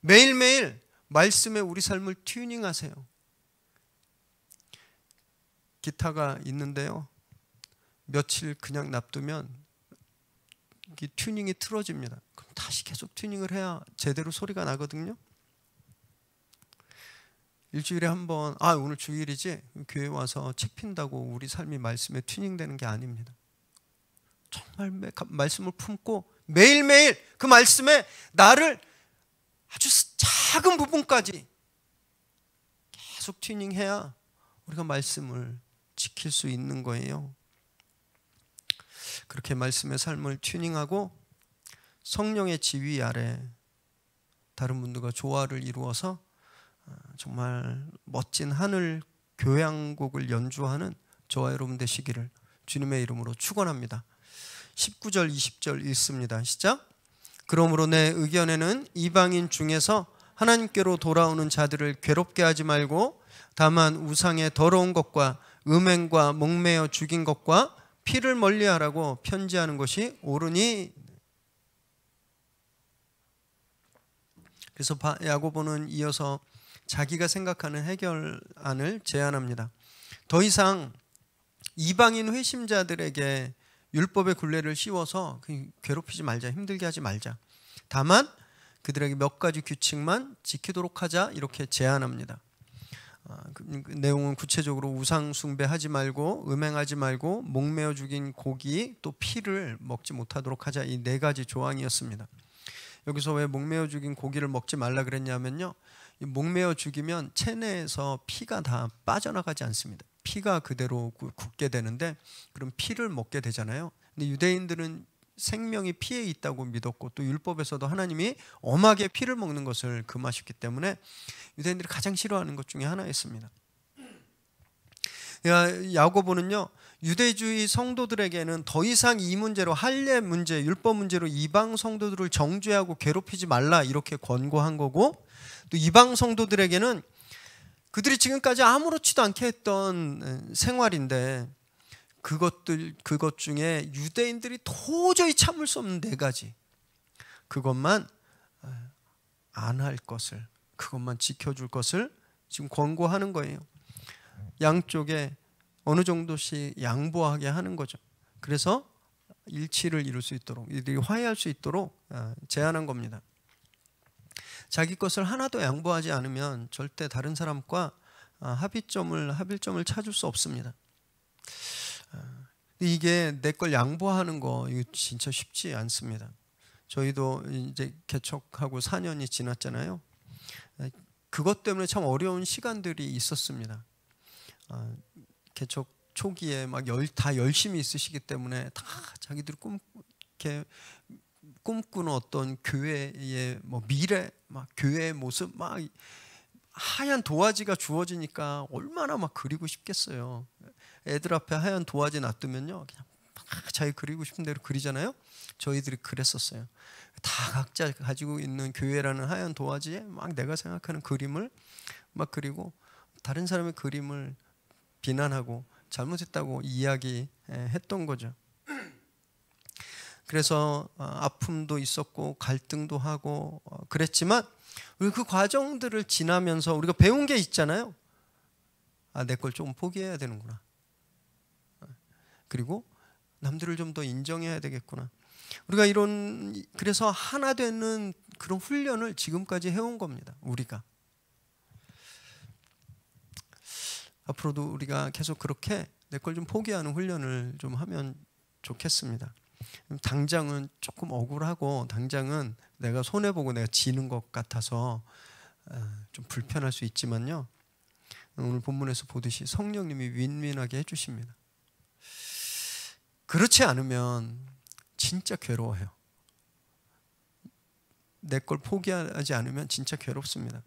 매일매일 말씀에 우리 삶을 튜닝하세요. 기타가 있는데요, 며칠 그냥 놔두면 이 튜닝이 틀어집니다. 그럼 다시 계속 튜닝을 해야 제대로 소리가 나거든요. 일주일에 한 번, 오늘 주일이지, 교회 와서 책 핀다고 우리 삶이 말씀에 튜닝되는 게 아닙니다. 정말 말씀을 품고 매일매일 그 말씀에 나를 아주 작은 부분까지 계속 튜닝해야 우리가 말씀을 지킬 수 있는 거예요. 그렇게 말씀의 삶을 튜닝하고 성령의 지휘 아래 다른 분들과 조화를 이루어서 정말 멋진 하늘 교향곡을 연주하는 저와 여러분 되시기를 주님의 이름으로 축원합니다. 19절 20절 읽습니다. 시작. 그러므로 내 의견에는 이방인 중에서 하나님께로 돌아오는 자들을 괴롭게 하지 말고 다만 우상의 더러운 것과 음행과 목매어 죽인 것과 피를 멀리하라고 편지하는 것이 옳으니. 그래서 야고보는 이어서 자기가 생각하는 해결안을 제안합니다. 더 이상 이방인 회심자들에게 율법의 굴레를 씌워서 괴롭히지 말자, 힘들게 하지 말자. 다만 그들에게 몇 가지 규칙만 지키도록 하자, 이렇게 제안합니다. 그 내용은 구체적으로 우상 숭배하지 말고, 음행하지 말고, 목매어 죽인 고기, 또 피를 먹지 못하도록 하자, 이 네 가지 조항이었습니다. 여기서 왜 목매어 죽인 고기를 먹지 말라 그랬냐면요, 목매어 죽이면 체내에서 피가 다 빠져나가지 않습니다. 피가 그대로 굳게 되는데, 그럼 피를 먹게 되잖아요. 근데 유대인들은 생명이 피에 있다고 믿었고, 또 율법에서도 하나님이 엄하게 피를 먹는 것을 금하셨기 때문에 유대인들이 가장 싫어하는 것 중에 하나였습니다. 야고보는요, 유대주의 성도들에게는 더 이상 이 문제로, 할례 문제, 율법 문제로 이방 성도들을 정죄하고 괴롭히지 말라, 이렇게 권고한 거고, 또 이방 성도들에게는 그들이 지금까지 아무렇지도 않게 했던 생활인데 그것 중에 유대인들이 도저히 참을 수 없는 네 가지, 그것만 안 할 것을, 그것만 지켜줄 것을 지금 권고하는 거예요. 양쪽에 어느 정도씩 양보하게 하는 거죠. 그래서 일치를 이룰 수 있도록, 이들이 화해할 수 있도록 제안한 겁니다. 자기 것을 하나도 양보하지 않으면 절대 다른 사람과 합일점을 찾을 수 없습니다. 이게 내 걸 양보하는 거, 이거 진짜 쉽지 않습니다. 저희도 이제 개척하고 4년이 지났잖아요. 그것 때문에 참 어려운 시간들이 있었습니다. 개척 초기에 다 열심히 있으시기 때문에 다 자기들이 꿈꾸는 어떤 교회의 미래, 교회의 모습, 하얀 도화지가 주어지니까 얼마나 그리고 싶겠어요. 애들 앞에 하얀 도화지 놔두면요, 그냥 자기 그리고 싶은 대로 그리잖아요. 저희들이 그랬었어요. 다 각자 가지고 있는 교회라는 하얀 도화지에 내가 생각하는 그림을 그리고 다른 사람의 그림을 비난하고 잘못했다고 이야기했던 거죠. 그래서 아픔도 있었고 갈등도 하고 그랬지만 우리 그 과정들을 지나면서 우리가 배운 게 있잖아요. 내 걸 좀 포기해야 되는구나. 그리고 남들을 좀 더 인정해야 되겠구나. 우리가 그래서 하나 되는 그런 훈련을 지금까지 해온 겁니다. 우리가. 앞으로도 우리가 계속 그렇게 내 걸 좀 포기하는 훈련을 좀 하면 좋겠습니다. 당장은 조금 억울하고 당장은 내가 손해보고 내가 지는 것 같아서 좀 불편할 수 있지만요. 오늘 본문에서 보듯이 성령님이 윈윈하게 해주십니다. 그렇지 않으면 진짜 괴로워요. 내 걸 포기하지 않으면 진짜 괴롭습니다.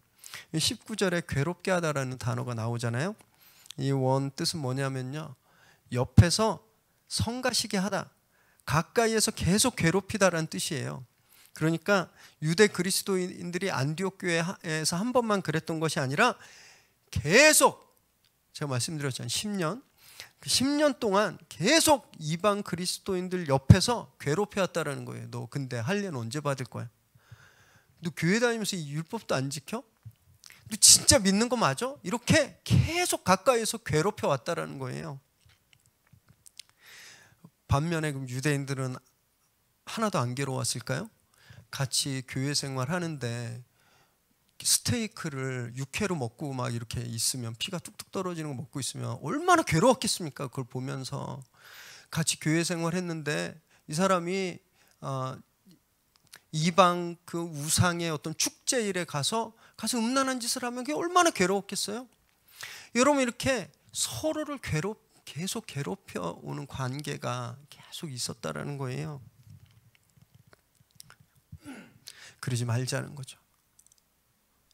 19절에 괴롭게 하다라는 단어가 나오잖아요. 이 원 뜻은 뭐냐면요, 옆에서 성가시게 하다, 가까이에서 계속 괴롭히다라는 뜻이에요. 그러니까 유대 그리스도인들이 안디옥 교회에서 한 번만 그랬던 것이 아니라 계속, 제가 말씀드렸잖아요, 10년 동안 계속 이방 그리스도인들 옆에서 괴롭혀왔다라는 거예요. 너 근데 할례는 언제 받을 거야? 너 교회 다니면서 이 율법도 안 지켜? 너 진짜 믿는 거 맞아? 이렇게 계속 가까이에서 괴롭혀 왔다라는 거예요. 반면에 그럼 유대인들은 하나도 안 괴로웠을까요? 같이 교회 생활하는데 스테이크를 육회로 먹고 막 이렇게 있으면, 피가 뚝뚝 떨어지는 거 먹고 있으면 얼마나 괴로웠겠습니까? 그걸 보면서. 같이 교회 생활했는데 이 사람이 이방 그 우상의 어떤 축제일에 가서 음란한 짓을 하면 그게 얼마나 괴로웠겠어요? 여러분, 이렇게 서로를 계속 괴롭혀 오는 관계가 계속 있었다라는 거예요. 그러지 말자는 거죠.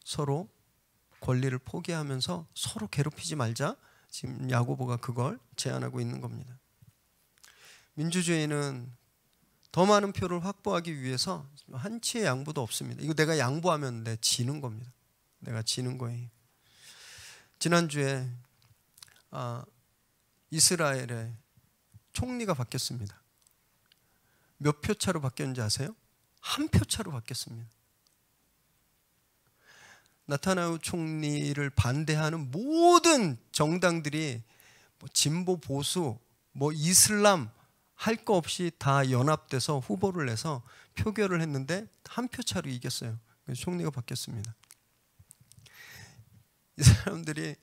서로 권리를 포기하면서 서로 괴롭히지 말자. 지금 야고보가 그걸 제안하고 있는 겁니다. 민주주의는 더 많은 표를 확보하기 위해서 한치의 양보도 없습니다. 이거 내가 양보하면 내가 지는 겁니다. 내가 지는 거예요. 지난주에 이스라엘의 총리가 바뀌었습니다. 몇 표 차로 바뀌었는지 아세요? 한 표 차로 바뀌었습니다. 나타나후 총리를 반대하는 모든 정당들이 진보 보수 이슬람 할 거 없이 다 연합돼서 후보를 내서 표결을 했는데 한 표 차로 이겼어요. 그래서 총리가 바뀌었습니다. 이 사람들이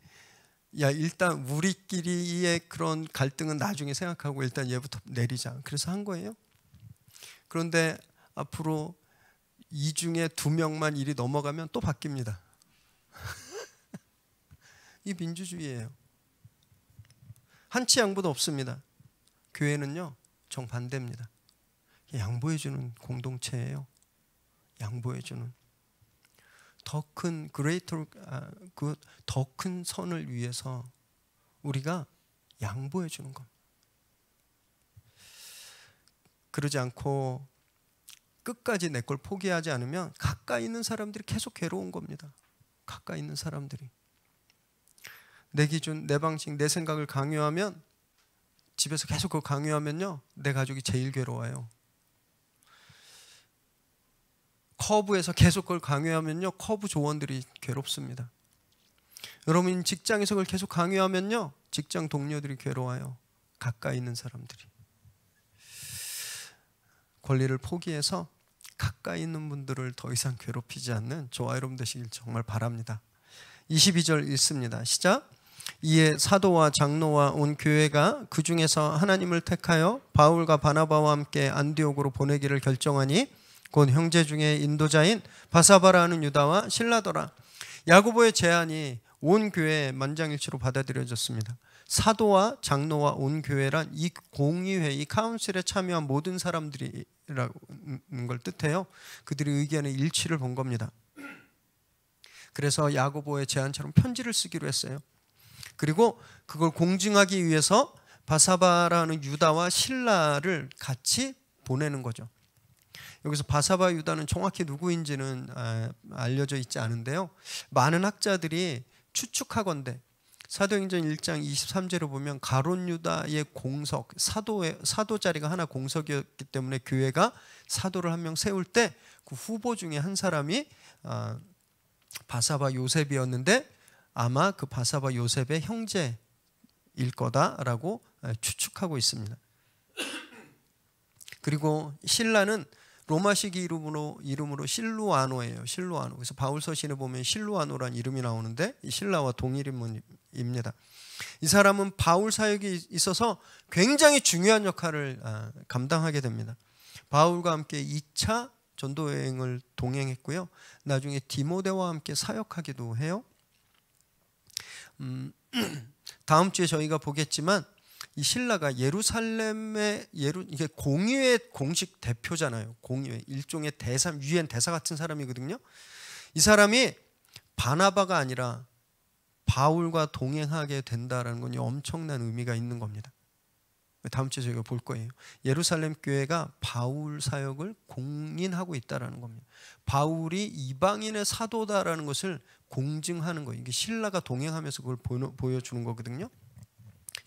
일단 우리끼리의 그런 갈등은 나중에 생각하고 일단 얘부터 내리자. 그래서 한 거예요. 그런데 앞으로 이 중에 2명만 일이 넘어가면 또 바뀝니다. 이 민주주의예요. 한치 양보도 없습니다. 교회는요, 정반대입니다. 양보해주는 공동체예요. 양보해주는 더 큰 더 큰 선을 위해서 우리가 양보해주는 겁니다. 그러지 않고 끝까지 내 걸 포기하지 않으면 가까이 있는 사람들이 계속 괴로운 겁니다. 가까이 있는 사람들이 내 기준, 내 방식, 내 생각을 강요하면, 집에서 계속 그걸 강요하면요, 내 가족이 제일 괴로워요. 커브에서 계속 그걸 강요하면요, 커브 조원들이 괴롭습니다. 여러분 직장에서 그걸 계속 강요하면요, 직장 동료들이 괴로워요. 가까이 있는 사람들이. 권리를 포기해서 가까이 있는 분들을 더 이상 괴롭히지 않는 저와 여러분 되시길 정말 바랍니다. 22절 읽습니다. 시작. 이에 사도와 장로와 온 교회가 그 중에서 하나님을 택하여 바울과 바나바와 함께 안디옥으로 보내기를 결정하니 곧 형제 중에 인도자인 바사바라 하는 유다와 실라더라. 야고보의 제안이 온 교회의 만장일치로 받아들여졌습니다. 사도와 장로와 온 교회란 이 공의회, 이 카운슬에 참여한 모든 사람들이라는 걸 뜻해요. 그들의 의견의 일치를 본 겁니다. 그래서 야고보의 제안처럼 편지를 쓰기로 했어요. 그리고 그걸 공증하기 위해서 바사바라는 유다와 실라를 같이 보내는 거죠. 여기서 바사바 유다는 정확히 누구인지는 알려져 있지 않은데요, 많은 학자들이 추측하건대 사도행전 1장 23절에 보면 가룟 유다의 공석, 사도 자리가 하나 공석이었기 때문에 교회가 사도를 한 명 세울 때 그 후보 중에 한 사람이 바사바 요셉이었는데 아마 그 바사바 요셉의 형제일 거다라고 추측하고 있습니다. 그리고 실라는 로마식 이름으로 실루아노예요. 실루아노. 그래서 바울 서신에 보면 실루아노란 이름이 나오는데 이 실라와 동일인물입니다. 이 사람은 바울 사역이 있어서 굉장히 중요한 역할을 감당하게 됩니다. 바울과 함께 2차 전도 여행을 동행했고요. 나중에 디모데와 함께 사역하기도 해요. 다음 주에 저희가 보겠지만 이 실라가 예루살렘의 이게 공의회 공식 대표잖아요. 공의회 일종의 대사, 유엔 대사 같은 사람이거든요. 이 사람이 바나바가 아니라 바울과 동행하게 된다라는 건 엄청난 의미가 있는 겁니다. 다음 주에 저희가 볼 거예요. 예루살렘 교회가 바울 사역을 공인하고 있다라는 겁니다. 바울이 이방인의 사도다라는 것을 공증하는 거예요. 이게 실라가 동행하면서 그걸 보여주는 거거든요.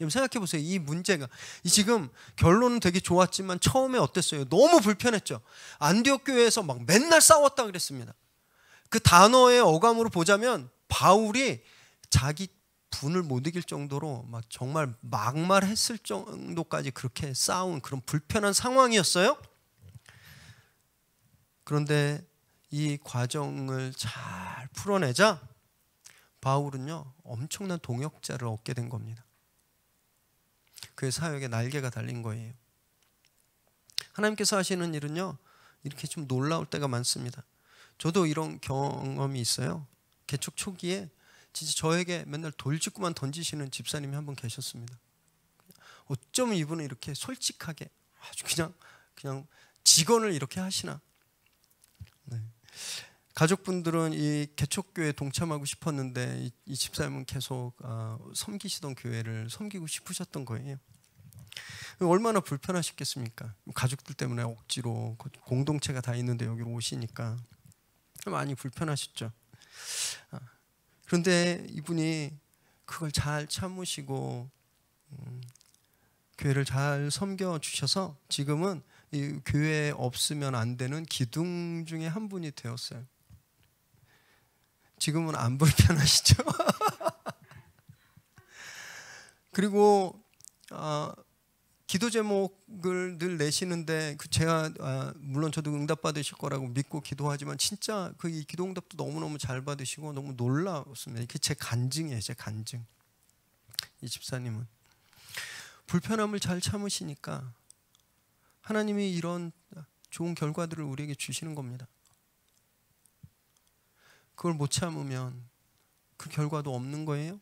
여러분 생각해 보세요. 이 문제가 지금 결론은 되게 좋았지만 처음에 어땠어요? 너무 불편했죠. 안디옥 교회에서 막 맨날 싸웠다 그랬습니다. 그 단어의 어감으로 보자면 바울이 자기 분을 못 이길 정도로 막 정말 막말했을 정도까지 그렇게 싸운 그런 불편한 상황이었어요. 그런데 이 과정을 잘 풀어내자 바울은요 엄청난 동역자를 얻게 된 겁니다. 그의 사역에 날개가 달린 거예요. 하나님께서 하시는 일은요 이렇게 좀 놀라울 때가 많습니다. 저도 이런 경험이 있어요. 개척 초기에 진짜 저에게 맨날 돌직구만 던지시는 집사님이 한 분 계셨습니다. 어쩌면 이분은 이렇게 솔직하게 아주 그냥 직언을 이렇게 하시나. 네. 가족분들은 이 개척교회에 동참하고 싶었는데 이 집사님은 계속 섬기시던 교회를 섬기고 싶으셨던 거예요. 얼마나 불편하셨겠습니까? 가족들 때문에 억지로 공동체가 다 있는데 여기로 오시니까 많이 불편하셨죠. 그런데 이분이 그걸 잘 참으시고 교회를 잘 섬겨주셔서 지금은 이 교회에 없으면 안 되는 기둥 중에 한 분이 되었어요. 지금은 안 불편하시죠? 그리고 기도 제목을 늘 내시는데 제가 물론 저도 응답 받으실 거라고 믿고 기도하지만 진짜 그 이 기도 응답도 너무너무 잘 받으시고 너무 놀라웠습니다. 이게 제 간증이에요. 제 간증. 이 집사님은 불편함을 잘 참으시니까 하나님이 이런 좋은 결과들을 우리에게 주시는 겁니다. 그걸 못 참으면 그 결과도 없는 거예요.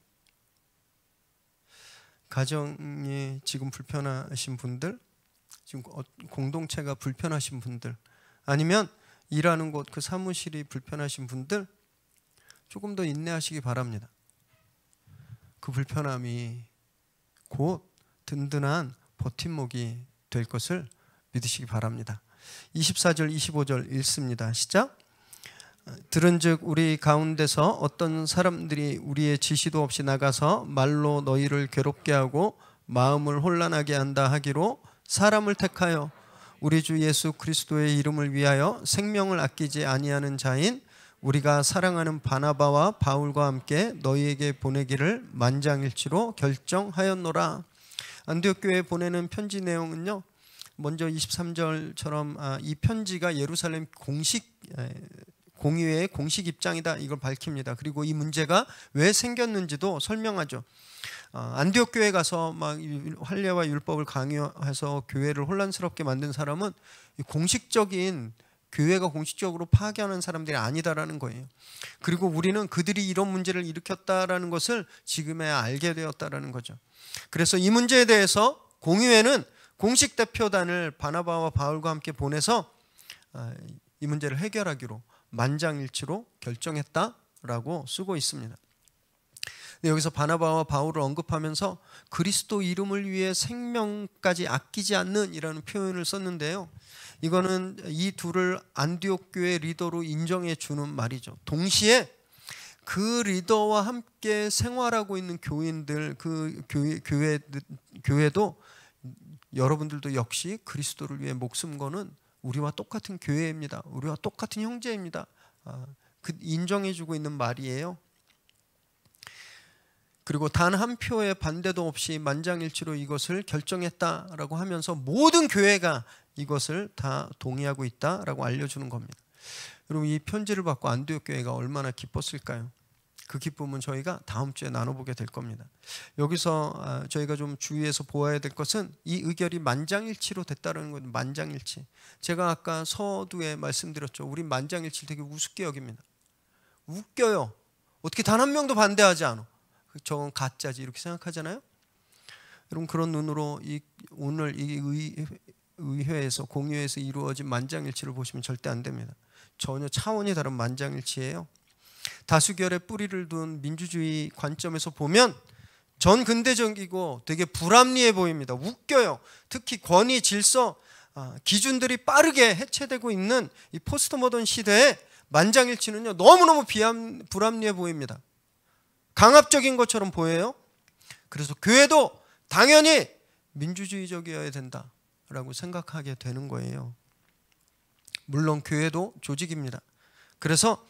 가정이 지금 불편하신 분들, 지금 공동체가 불편하신 분들, 아니면 일하는 곳 그 사무실이 불편하신 분들 조금 더 인내하시기 바랍니다. 그 불편함이 곧 든든한 버팀목이 될 것을 믿으시기 바랍니다. 24절 25절 읽습니다. 시작. 들은즉 우리 가운데서 어떤 사람들이 우리의 지시도 없이 나가서 말로 너희를 괴롭게 하고 마음을 혼란하게 한다 하기로 사람을 택하여 우리 주 예수 그리스도의 이름을 위하여 생명을 아끼지 아니하는 자인 우리가 사랑하는 바나바와 바울과 함께 너희에게 보내기를 만장일치로 결정하였노라. 안디옥 교회에 보내는 편지 내용은요, 먼저 23절처럼 이 편지가 예루살렘 공의회의 공식 입장이다 이걸 밝힙니다. 그리고 이 문제가 왜 생겼는지도 설명하죠. 안디옥 교회 가서 막 할례와 율법을 강요해서 교회를 혼란스럽게 만든 사람은 공식적인 교회가 공식적으로 파견한 사람들이 아니다라는 거예요. 그리고 우리는 그들이 이런 문제를 일으켰다라는 것을 지금에야 알게 되었다라는 거죠. 그래서 이 문제에 대해서 공의회는 공식 대표단을 바나바와 바울과 함께 보내서 이 문제를 해결하기로 만장일치로 결정했다라고 쓰고 있습니다. 여기서 바나바와 바울을 언급하면서 그리스도 이름을 위해 생명까지 아끼지 않는 이라는 표현을 썼는데요. 이거는 이 둘을 안디옥 교회 리더로 인정해 주는 말이죠. 동시에 그 리더와 함께 생활하고 있는 교인들, 그 교회도 여러분들도 역시 그리스도를 위해 목숨 거는 우리와 똑같은 교회입니다. 우리와 똑같은 형제입니다. 그 인정해주고 있는 말이에요. 그리고 단 한 표의 반대도 없이 만장일치로 이것을 결정했다라고 하면서 모든 교회가 이것을 다 동의하고 있다라고 알려주는 겁니다. 여러분, 이 편지를 받고 안디옥 교회가 얼마나 기뻤을까요? 그 기쁨은 저희가 다음 주에 나눠보게 될 겁니다. 여기서 저희가 좀 주의해서 보아야 될 것은 이 의결이 만장일치로 됐다는 건 만장일치. 제가 아까 서두에 말씀드렸죠. 우리 만장일치를 되게 우습게 여깁니다. 웃겨요. 어떻게 단 한 명도 반대하지 않아? 저건 가짜지 이렇게 생각하잖아요. 여러분, 그런 눈으로 오늘 이 의회에서 공의회에서 이루어진 만장일치를 보시면 절대 안 됩니다. 전혀 차원이 다른 만장일치예요. 다수결에 뿌리를 둔 민주주의 관점에서 보면 전근대적이고 되게 불합리해 보입니다. 웃겨요. 특히 권위, 질서, 기준들이 빠르게 해체되고 있는 이 포스트 모던 시대에 만장일치는요, 너무너무 불합리해 보입니다. 강압적인 것처럼 보여요. 그래서 교회도 당연히 민주주의적이어야 된다라고 생각하게 되는 거예요. 물론 교회도 조직입니다. 그래서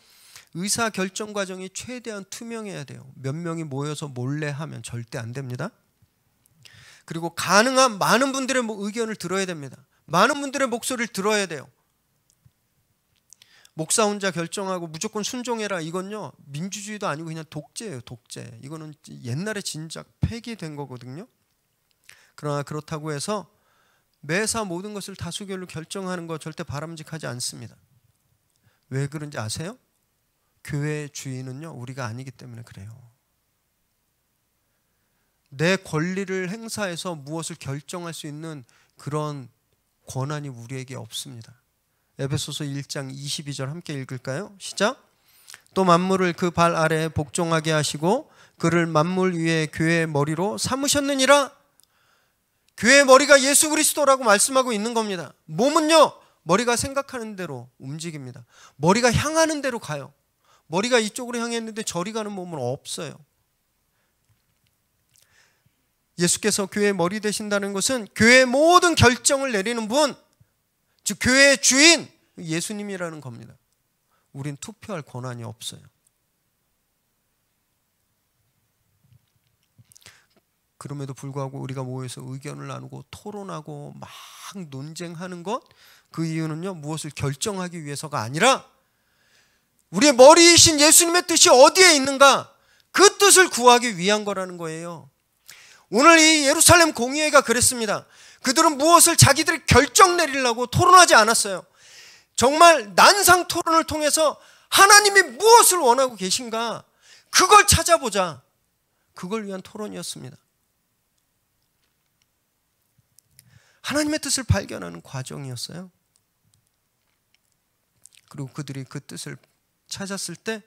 의사결정 과정이 최대한 투명해야 돼요. 몇 명이 모여서 몰래 하면 절대 안 됩니다. 그리고 가능한 많은 분들의 의견을 들어야 됩니다. 많은 분들의 목소리를 들어야 돼요. 목사 혼자 결정하고 무조건 순종해라, 이건요 민주주의도 아니고 그냥 독재예요. 독재. 이거는 옛날에 진작 폐기된 거거든요. 그러나 그렇다고 해서 매사 모든 것을 다수결로 결정하는 거 절대 바람직하지 않습니다. 왜 그런지 아세요? 교회의 주인은요 우리가 아니기 때문에 그래요. 내 권리를 행사해서 무엇을 결정할 수 있는 그런 권한이 우리에게 없습니다. 에베소서 1장 22절 함께 읽을까요? 시작. 또 만물을 그 발 아래에 복종하게 하시고 그를 만물 위에 교회의 머리로 삼으셨느니라. 교회의 머리가 예수 그리스도라고 말씀하고 있는 겁니다. 몸은요 머리가 생각하는 대로 움직입니다. 머리가 향하는 대로 가요. 머리가 이쪽으로 향했는데 저리 가는 몸은 없어요. 예수께서 교회의 머리 되신다는 것은 교회의 모든 결정을 내리는 분, 즉 교회의 주인 예수님이라는 겁니다. 우린 투표할 권한이 없어요. 그럼에도 불구하고 우리가 모여서 의견을 나누고 토론하고 막 논쟁하는 것, 그 이유는요 무엇을 결정하기 위해서가 아니라 우리의 머리이신 예수님의 뜻이 어디에 있는가, 그 뜻을 구하기 위한 거라는 거예요. 오늘 이 예루살렘 공의회가 그랬습니다. 그들은 무엇을 자기들이 결정 내리려고 토론하지 않았어요. 정말 난상 토론을 통해서 하나님이 무엇을 원하고 계신가, 그걸 찾아보자. 그걸 위한 토론이었습니다. 하나님의 뜻을 발견하는 과정이었어요. 그리고 그들이 그 뜻을 찾았을 때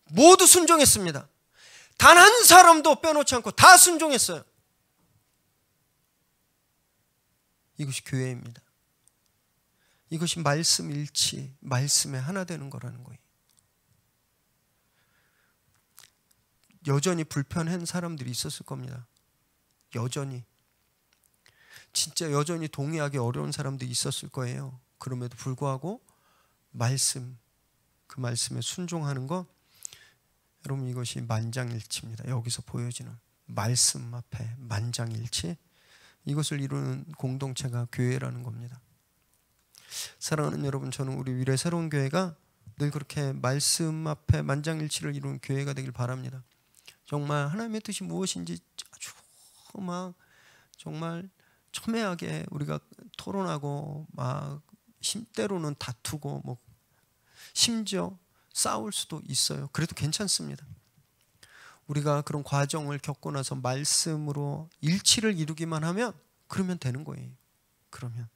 모두 순종했습니다. 단 한 사람도 빼놓지 않고 다 순종했어요. 이것이 교회입니다. 이것이 말씀 일치, 말씀에 하나 되는 거라는 거예요. 여전히 불편한 사람들이 있었을 겁니다. 여전히. 진짜 여전히 동의하기 어려운 사람들이 있었을 거예요. 그럼에도 불구하고 말씀, 그 말씀에 순종하는 것, 여러분 이것이 만장일치입니다. 여기서 보여지는 말씀 앞에 만장일치, 이것을 이루는 공동체가 교회라는 겁니다. 사랑하는 여러분, 저는 우리 위례 새로운 교회가 늘 그렇게 말씀 앞에 만장일치를 이루는 교회가 되길 바랍니다. 정말 하나님의 뜻이 무엇인지 아주 막 정말 첨예하게 우리가 토론하고 막 때로는 다투고 뭐 심지어 싸울 수도 있어요. 그래도 괜찮습니다. 우리가 그런 과정을 겪고 나서 말씀으로 일치를 이루기만 하면 그러면 되는 거예요. 그러면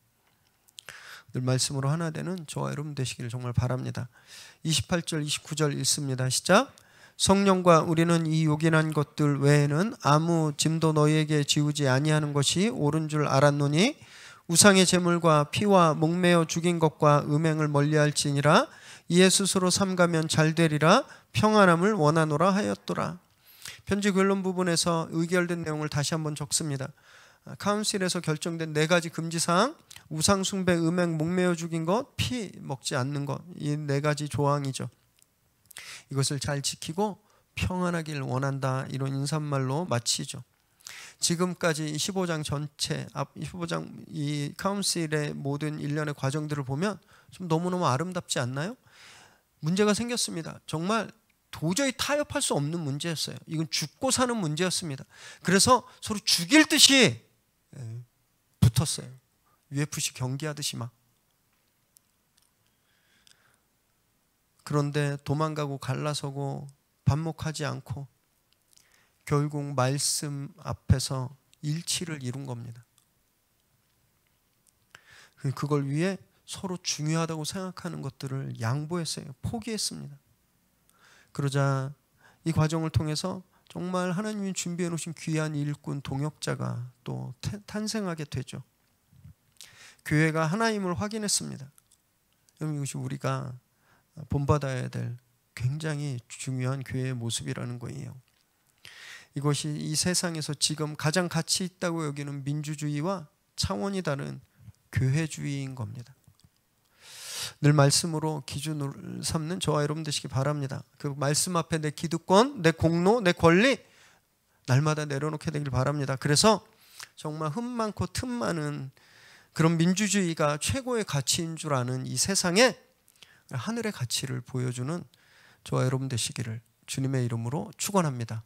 늘 말씀으로 하나 되는 저와 여러분 되시기를 정말 바랍니다. 28절 29절 읽습니다. 시작. 성령과 우리는 이 요긴한 것들 외에는 아무 짐도 너희에게 지우지 아니하는 것이 옳은 줄 알았노니 우상의 제물과 피와 목매어 죽인 것과 음행을 멀리할지니라. 이에 스스로 삼가면 잘 되리라 평안함을 원하노라 하였더라. 편지 결론 부분에서 의결된 내용을 다시 한번 적습니다. 카운실에서 결정된 4가지 금지사항, 우상 숭배, 음행, 목매어 죽인 것, 피 먹지 않는 것, 이 4가지 조항이죠. 이것을 잘 지키고 평안하길 원한다, 이런 인사말로 마치죠. 지금까지 15장 전체, 15장 이 카운실의 모든 일련의 과정들을 보면 좀 너무너무 아름답지 않나요? 문제가 생겼습니다. 정말 도저히 타협할 수 없는 문제였어요. 이건 죽고 사는 문제였습니다. 그래서 서로 죽일 듯이 붙었어요. UFC 경기하듯이 막. 그런데 도망가고 갈라서고 반목하지 않고 결국 말씀 앞에서 일치를 이룬 겁니다. 그걸 위해 서로 중요하다고 생각하는 것들을 양보했어요. 포기했습니다. 그러자 이 과정을 통해서 정말 하나님이 준비해 놓으신 귀한 일꾼 동역자가 또 탄생하게 되죠. 교회가 하나님을 확인했습니다. 여러분, 이것이 우리가 본받아야 될 굉장히 중요한 교회의 모습이라는 거예요. 이것이 이 세상에서 지금 가장 가치 있다고 여기는 민주주의와 차원이 다른 교회주의인 겁니다. 늘 말씀으로 기준을 삼는 저와 여러분 되시기 바랍니다. 그 말씀 앞에 내 기득권, 내 공로, 내 권리 날마다 내려놓게 되길 바랍니다. 그래서 정말 흠 많고 틈 많은 그런 민주주의가 최고의 가치인 줄 아는 이 세상에 하늘의 가치를 보여주는 저와 여러분 되시기를 주님의 이름으로 축원합니다.